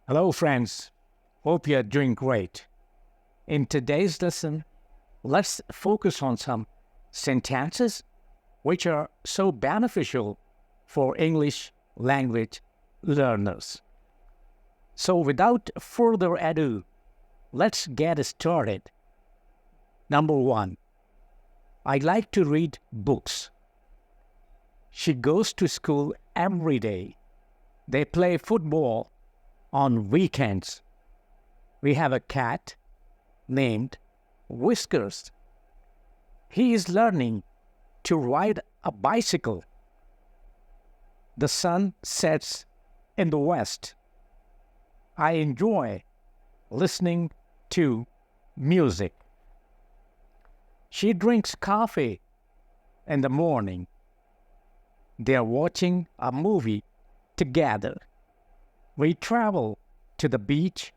Hello, friends. Hope you're doing great. In today's lesson, let's focus on some sentences which are so beneficial for English language learners. So, without further ado, let's get started. Number one, I like to read books. She goes to school every day. They play football on weekends. We have a cat named Whiskers. He is learning to ride a bicycle. The sun sets in the west. I enjoy listening to music. She drinks coffee in the morning. They are watching a movie together. We travel to the beach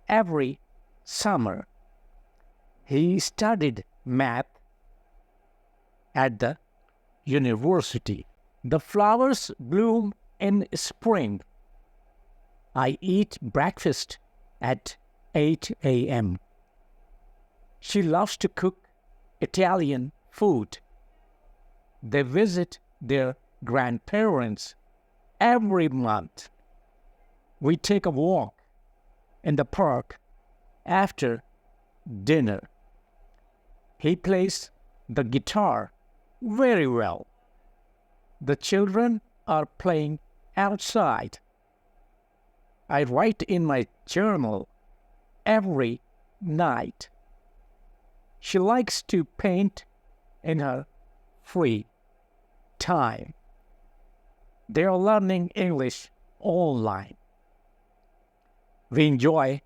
every summer. He studied math at the university. The flowers bloom in spring. I eat breakfast at 8 a.m. She loves to cook Italian food. They visit their grandparents every month. We take a walk in the park after dinner. He plays the guitar very well. The children are playing outside. I write in my journal every night. She likes to paint in her free time. They are learning English online. We enjoy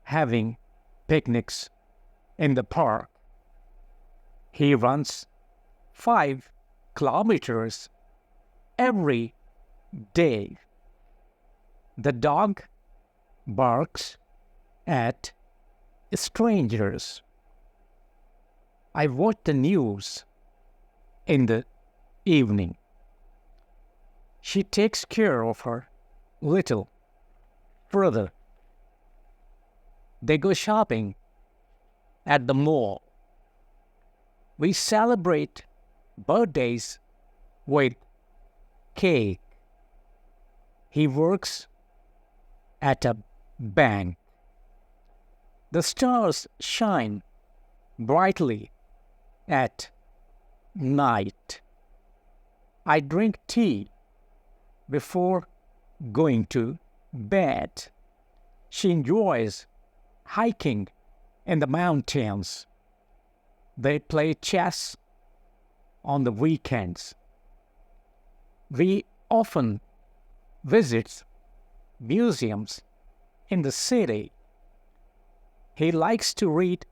having picnics in the park. He runs 5 kilometers every day. The dog barks at strangers. I watch the news in the evening. She takes care of her little brother. They go shopping at the mall. We celebrate birthdays with cake. He works at a bank. The stars shine brightly at night. I drink tea before going to bed. She enjoys hiking in the mountains. They play chess on the weekends. We often visit museums in the city. He likes to read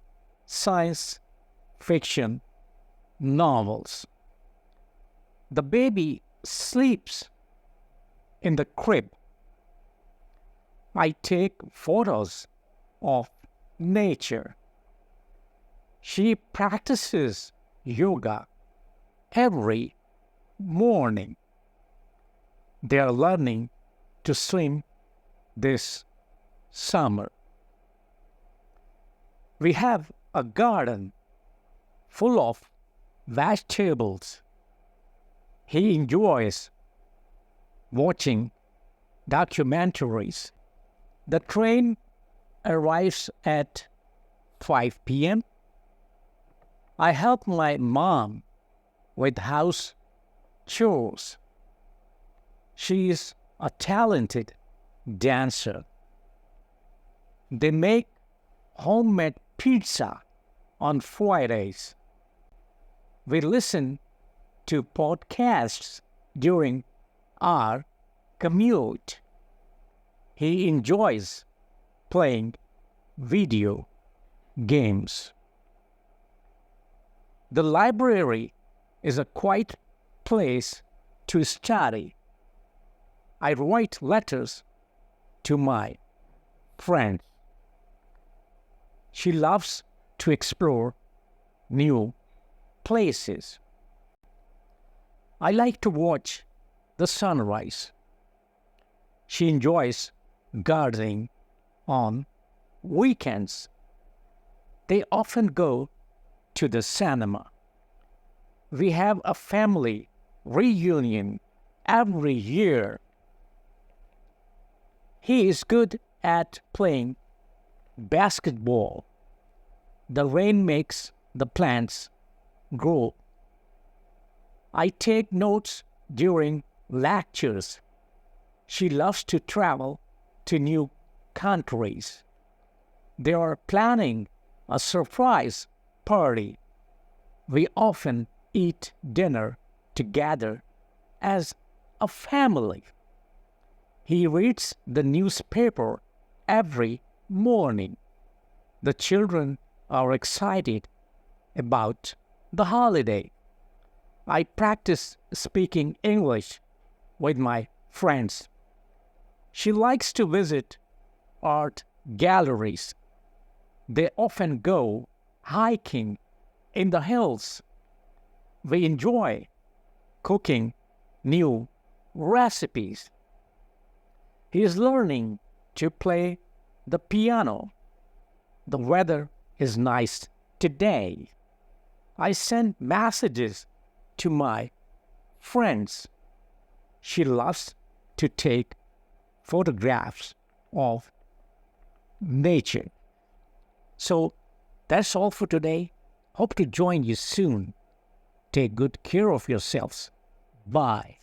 science fiction novels. The baby sleeps in the crib. I take photos of nature. She practices yoga every morning. They are learning to swim this summer. We have a garden full of vegetables. He enjoys watching documentaries. The train arrives at 5 p.m. I help my mom with house chores. She is a talented dancer. They make homemade pizza on Fridays. We listen to podcasts during our commute. He enjoys playing video games. The library is a quiet place to study. I write letters to my friends. She loves to explore new places. I like to watch the sunrise. She enjoys gardening on weekends. They often go to the cinema. We have a family reunion every year. He is good at playing basketball. The rain makes the plants grow. I take notes during lectures. She loves to travel to new countries. They are planning a surprise party. We often eat dinner together as a family. He reads the newspaper every morning. The children are excited about the holiday. I practice speaking English with my friends. She likes to visit art galleries. They often go hiking in the hills. We enjoy cooking new recipes. He is learning to play the piano. The weather is nice today. I send messages to my friends. She loves to take photographs of nature. So that's all for today. Hope to join you soon. Take good care of yourselves. Bye.